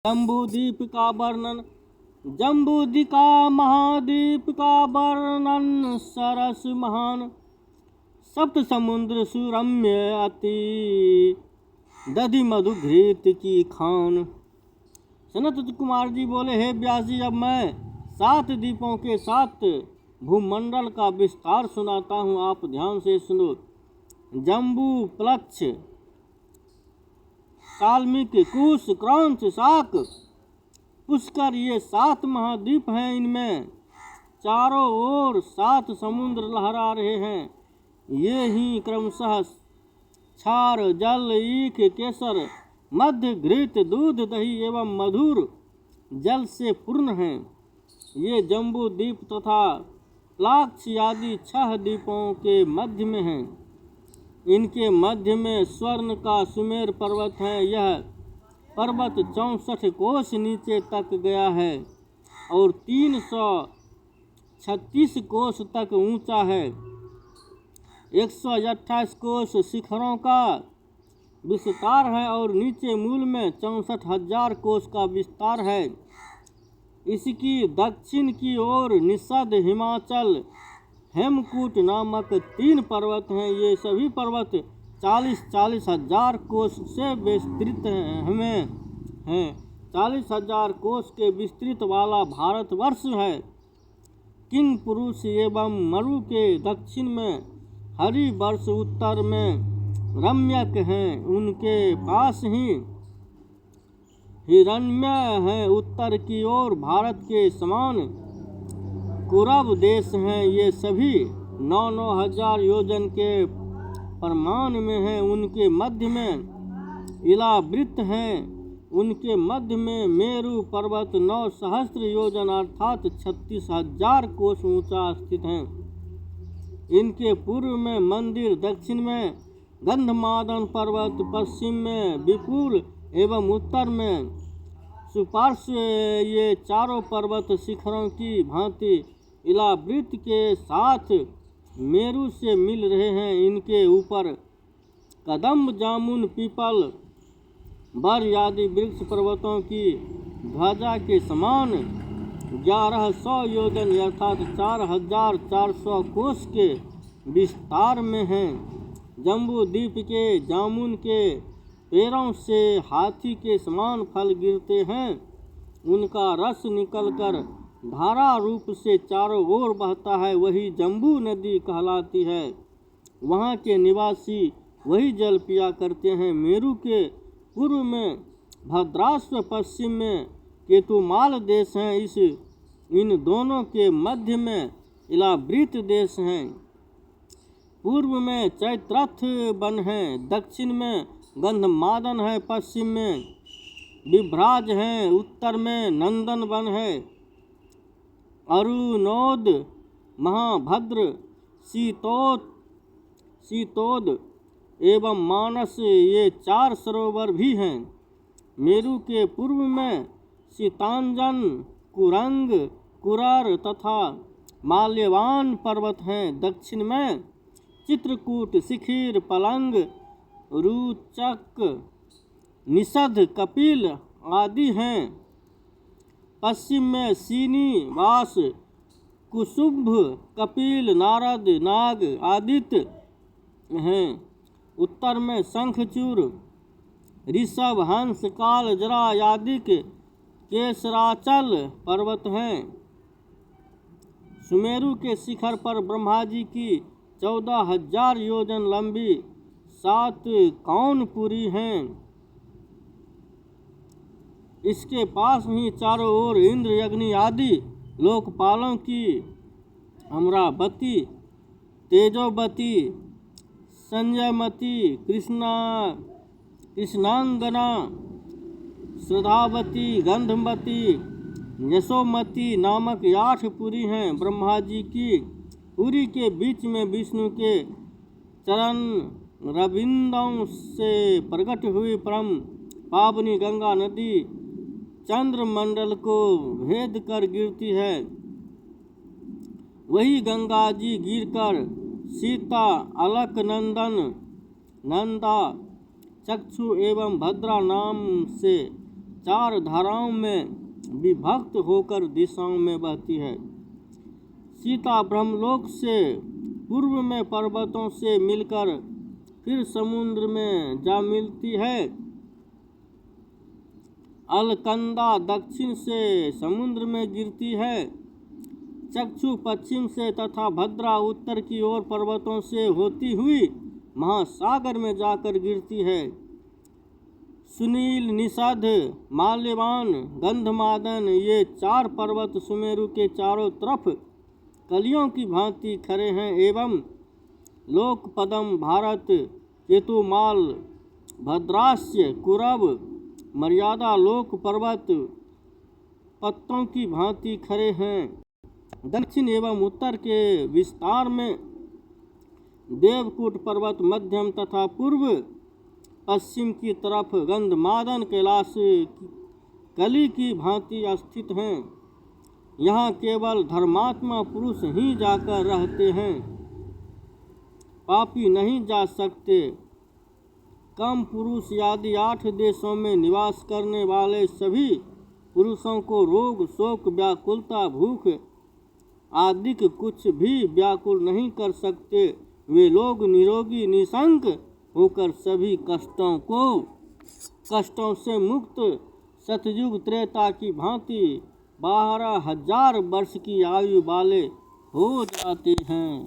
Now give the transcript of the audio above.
जम्बूद्वीप का वर्णन। जम्बूद्वीका महाद्वीप का वर्णन सरस महान, सप्त समुद्र सुरम्य अति, दधि मधु घृत की खान। सनत कुमार जी बोले, हे व्यास जी, अब मैं 7 द्वीपों के 7 भूमंडल का विस्तार सुनाता हूँ, आप ध्यान से सुनो। जम्बू, प्लक्ष, साल्मिक, कुश, क्रौंच, शाक, पुष्कर, ये 7 महाद्वीप हैं। इनमें चारों ओर 7 समुद्र लहरा रहे हैं। ये ही क्रमशः क्षार, जल, ईख, केसर, मध्य, घृत, दूध, दही एवं मधुर जल से पूर्ण हैं। ये जम्बू द्वीप तथा प्लाक्ष आदि 6 द्वीपों के मध्य में हैं। इनके मध्य में स्वर्ण का सुमेर पर्वत है। यह पर्वत 64 कोस नीचे तक गया है और 336 कोस तक ऊंचा है। 128 कोस शिखरों का विस्तार है और नीचे मूल में 64,000 कोस का विस्तार है। इसकी दक्षिण की ओर निषद, हिमाचल, हेमकूट नामक 3 पर्वत हैं। ये सभी पर्वत 40,000 कोस से विस्तृत हैं। 40,000 कोस के विस्तृत वाला भारतवर्ष है। किंग पुरुष एवं मरु के दक्षिण में, हरि वर्ष उत्तर में रम्यक हैं। उनके पास ही हिरण्य है। उत्तर की ओर भारत के समान कुरब देश हैं। ये सभी 9,000 हजार योजन के प्रमाण में हैं। उनके मध्य में इलावृत हैं। उनके मध्य में मेरु पर्वत 9 सहस्त्र योजन अर्थात 36,000 कोस ऊंचा स्थित हैं। इनके पूर्व में मंदिर, दक्षिण में गंधमादन पर्वत, पश्चिम में विपुल एवं उत्तर में सुपार्श्व। ये चारों पर्वत शिखरों की भांति इलावृत के साथ मेरु से मिल रहे हैं। इनके ऊपर कदम्ब, जामुन, पीपल, बर आदि वृक्ष पर्वतों की ध्वजा के समान 1100 योजन अर्थात 4,400 कोस के विस्तार में हैं। जम्बू द्वीप के जामुन के पेड़ों से हाथी के समान फल गिरते हैं। उनका रस निकलकर धारा रूप से चारों ओर बहता है। वही जम्बू नदी कहलाती है। वहाँ के निवासी वही जल पिया करते हैं। मेरु के पूर्व में भद्राश्व, पश्चिम में केतुमाल देश हैं। इन दोनों के मध्य में इलावृत देश हैं। पूर्व में चैत्रथ वन है, दक्षिण में गंधमादन है, पश्चिम में विभ्राज है, उत्तर में नंदन वन है। अरुणोद, महाभद्र, शीतोद एवं मानस, ये 4 सरोवर भी हैं। मेरु के पूर्व में सीतांजन, कुरंग, कुरर तथा माल्यवान पर्वत हैं। दक्षिण में चित्रकूट, शिखिर, पलंग, रुचक, निषद, कपिल आदि हैं। पश्चिम में सीनी, वास, कुसुम्भ, कपिल, नारद, नाग, आदित्य हैं। उत्तर में शंखचूड़, ऋषभ, हंस, काल, जरा आदि केसराचल पर्वत हैं। सुमेरु के शिखर पर ब्रह्मा जी की 14,000 योजन लंबी 7 कौनपुरी हैं। इसके पास ही चारों ओर इंद्र, अग्नि आदि लोकपालों की अमरावती, तेजोवती, संजयमती, कृष्णांगना, श्रद्धावती, गंधमती, यशोमती नामक 8 पुरी हैं। ब्रह्मा जी की पुरी के बीच में विष्णु के चरण रविंदों से प्रकट हुई परम पावनी गंगा नदी चंद्रमंडल को भेद कर गिरती है। वही गंगा जी गिरकर सीता, अलकनंदन, नंदा, चक्षु एवं भद्रा नाम से 4 धाराओं में विभक्त होकर दिशाओं में बहती है। सीता ब्रह्मलोक से पूर्व में पर्वतों से मिलकर फिर समुद्र में जा मिलती है। अलकनंदा दक्षिण से समुद्र में गिरती है। चक्षु पश्चिम से तथा भद्रा उत्तर की ओर पर्वतों से होती हुई महासागर में जाकर गिरती है। सुनील, निषाद, माल्यवान, गंधमादन ये 4 पर्वत सुमेरु के चारों तरफ कलियों की भांति खड़े हैं एवं लोकपदम, भारत, केतुमाल, भद्रास्य, कुरब, मर्यादा लोक पर्वत पत्तों की भांति खड़े हैं। दक्षिण एवं उत्तर के विस्तार में देवकूट पर्वत मध्यम तथा पूर्व पश्चिम की तरफ गंधमादन कैलाश कली की भांति स्थित हैं। यहाँ केवल धर्मात्मा पुरुष ही जाकर रहते हैं, पापी नहीं जा सकते। कम पुरुष आदि 8 देशों में निवास करने वाले सभी पुरुषों को रोग, शोक, व्याकुलता, भूख आदि कुछ भी व्याकुल नहीं कर सकते। वे लोग निरोगी निशंक होकर सभी कष्टों से मुक्त सतयुग त्रेता की भांति 12,000 वर्ष की आयु वाले हो जाते हैं।